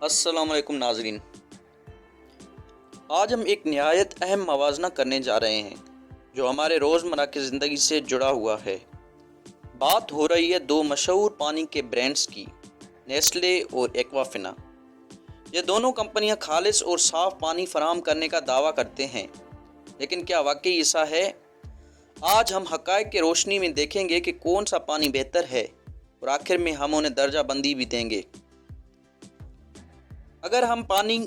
السلام علیکم ناظرین، آج ہم ایک نہایت اہم موازنہ کرنے جا رہے ہیں جو ہمارے روزمرہ کی زندگی سے جڑا ہوا ہے۔ بات ہو رہی ہے دو مشہور پانی کے برانڈز کی، نیسلے اور ایکوافینا۔ یہ دونوں کمپنیاں خالص اور صاف پانی فراہم کرنے کا دعویٰ کرتے ہیں، لیکن کیا واقعی ایسا ہے؟ آج ہم حقائق کی روشنی میں دیکھیں گے کہ کون سا پانی بہتر ہے اور آخر میں ہم انہیں درجہ بندی بھی دیں گے۔ اگر ہم پانی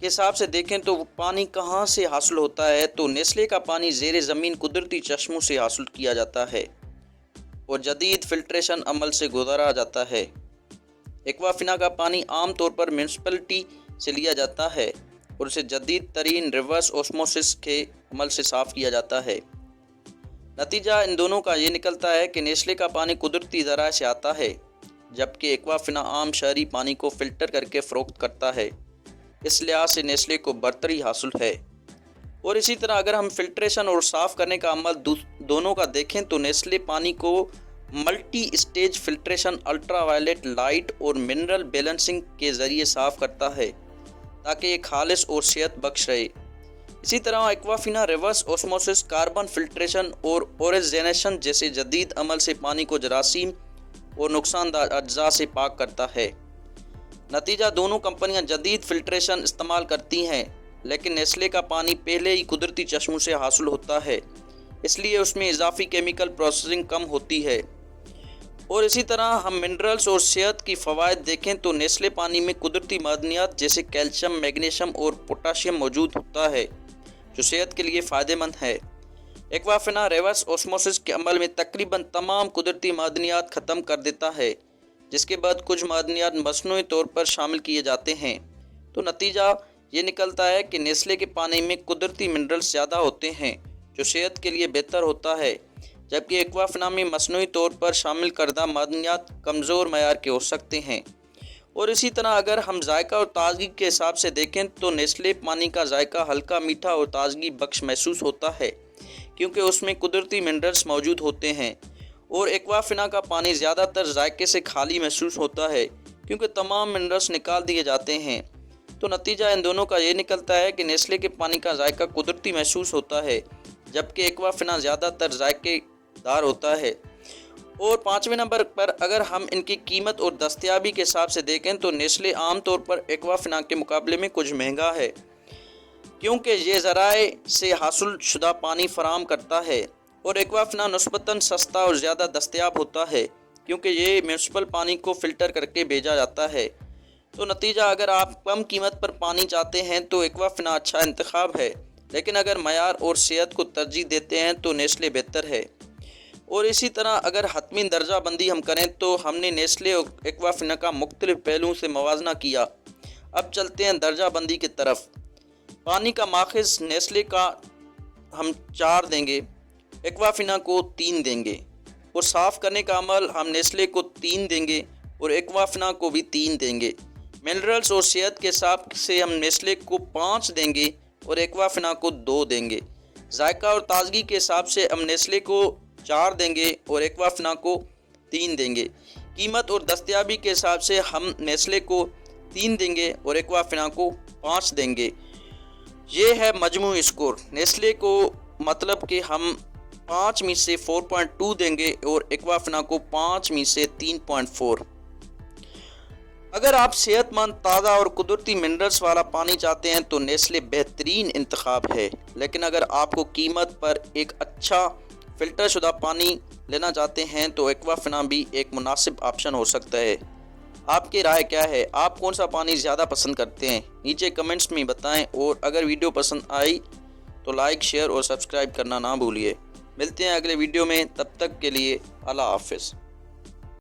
کے حساب سے دیکھیں تو وہ پانی کہاں سے حاصل ہوتا ہے تو نیسلے کا پانی زیر زمین قدرتی چشموں سے حاصل کیا جاتا ہے اور جدید فلٹریشن عمل سے گزارا جاتا ہے۔ ایکوافینا کا پانی عام طور پر میونسپلٹی سے لیا جاتا ہے اور اسے جدید ترین ریورس اوسموسس کے عمل سے صاف کیا جاتا ہے۔ نتیجہ ان دونوں کا یہ نکلتا ہے کہ نیسلے کا پانی قدرتی ذرائع سے آتا ہے، جبکہ ایکوافینا عام شہری پانی کو فلٹر کر کے فروخت کرتا ہے۔ اس لحاظ سے نیسلے کو برتری حاصل ہے۔ اور اسی طرح اگر ہم فلٹریشن اور صاف کرنے کا عمل دونوں کا دیکھیں تو نیسلے پانی کو multi stage filtration, ultraviolet light اور منرل بیلنسنگ کے ذریعے صاف کرتا ہے تاکہ یہ خالص اور صحت بخش رہے۔ اسی طرح Aquafina reverse osmosis, carbon filtration اور اوریجنیشن جیسے جدید عمل سے پانی کو جراثیم اور نقصان دہ اجزاء سے پاک کرتا ہے۔ نتیجہ دونوں کمپنیاں جدید فلٹریشن استعمال کرتی ہیں، لیکن نیسلے کا پانی پہلے ہی قدرتی چشموں سے حاصل ہوتا ہے، اس لیے اس میں اضافی کیمیکل پروسیسنگ کم ہوتی ہے۔ اور اسی طرح ہم منرلز اور صحت کی فوائد دیکھیں تو نیسلے پانی میں قدرتی معدنیات جیسے کیلشیم، میگنیشیم اور پوٹاشیم موجود ہوتا ہے جو صحت کے لیے فائدہ مند ہے۔ ایکوافینا ریورس اوسموسس کے عمل میں تقریباً تمام قدرتی معدنیات ختم کر دیتا ہے، جس کے بعد کچھ معدنیات مصنوعی طور پر شامل کیے جاتے ہیں۔ تو نتیجہ یہ نکلتا ہے کہ نیسلے کے پانی میں قدرتی منرلز زیادہ ہوتے ہیں جو صحت کے لیے بہتر ہوتا ہے، جبکہ ایکوافینا میں مصنوعی طور پر شامل کردہ معدنیات کمزور معیار کے ہو سکتے ہیں۔ اور اسی طرح اگر ہم ذائقہ اور تازگی کے حساب سے دیکھیں تو نیسلے پانی کا ذائقہ ہلکا میٹھا اور تازگی بخش محسوس ہوتا ہے کیونکہ اس میں قدرتی منرلز موجود ہوتے ہیں، اور ایکوافینا کا پانی زیادہ تر ذائقے سے خالی محسوس ہوتا ہے کیونکہ تمام منرلز نکال دیے جاتے ہیں۔ تو نتیجہ ان دونوں کا یہ نکلتا ہے کہ نیسلے کے پانی کا ذائقہ قدرتی محسوس ہوتا ہے، جبکہ ایکوافینا زیادہ تر ذائقے دار ہوتا ہے۔ اور 5ویں نمبر پر اگر ہم ان کی قیمت اور دستیابی کے حساب سے دیکھیں تو نیسلے عام طور پر ایکوافینا کے مقابلے میں کچھ مہنگا ہے کیونکہ یہ ذرائع سے حاصل شدہ پانی فراہم کرتا ہے، اور ایکوافینا نسبتاً سستا اور زیادہ دستیاب ہوتا ہے کیونکہ یہ میونسپل پانی کو فلٹر کر کے بھیجا جاتا ہے۔ تو نتیجہ اگر آپ کم قیمت پر پانی چاہتے ہیں تو ایکوافینا اچھا انتخاب ہے، لیکن اگر معیار اور صحت کو ترجیح دیتے ہیں تو نیسلے بہتر ہے۔ اور اسی طرح اگر حتمی درجہ بندی ہم کریں تو ہم نے نیسلے اور ایکوافینا کا مختلف پہلوؤں سے موازنہ کیا۔ اب چلتے ہیں درجہ بندی کی طرف۔ پانی کا ماخذ نیسلے کا ہم 4 دیں گے، ایکوافینا کو 3 دیں گے، اور صاف کرنے کا عمل ہم نیسلے کو 3 دیں گے اور ایکوافینا کو بھی 3 دیں گے۔ منرلز اور صحت کے حساب سے ہم نیسلے کو 5 دیں گے اور ایکوافینا کو 2 دیں گے۔ ذائقہ اور تازگی کے حساب سے ہم نیسلے کو 4 دیں گے اور ایکوافینا کو 3 دیں گے۔ قیمت اور دستیابی کے حساب سے ہم نیسلے کو 3 دیں گے اور ایکوافینا کو 5 دیں گے۔ یہ ہے مجموعی اسکور۔ نیسلے کو مطلب کہ ہم 5 میں سے 4.2 دیں گے اور ایکوافینا کو 5 میں سے 3.4۔ اگر آپ صحت مند، تازہ اور قدرتی منرلز والا پانی چاہتے ہیں تو نیسلے بہترین انتخاب ہے، لیکن اگر آپ کو قیمت پر ایک اچھا فلٹر شدہ پانی لینا چاہتے ہیں تو ایکوافینا بھی ایک مناسب آپشن ہو سکتا ہے۔ آپ کی رائے کیا ہے؟ آپ کون سا پانی زیادہ پسند کرتے ہیں؟ نیچے کمنٹس میں بتائیں، اور اگر ویڈیو پسند آئی تو لائک، شیئر اور سبسکرائب کرنا نہ بھولیے۔ ملتے ہیں اگلے ویڈیو میں، تب تک کے لیے اللہ حافظ۔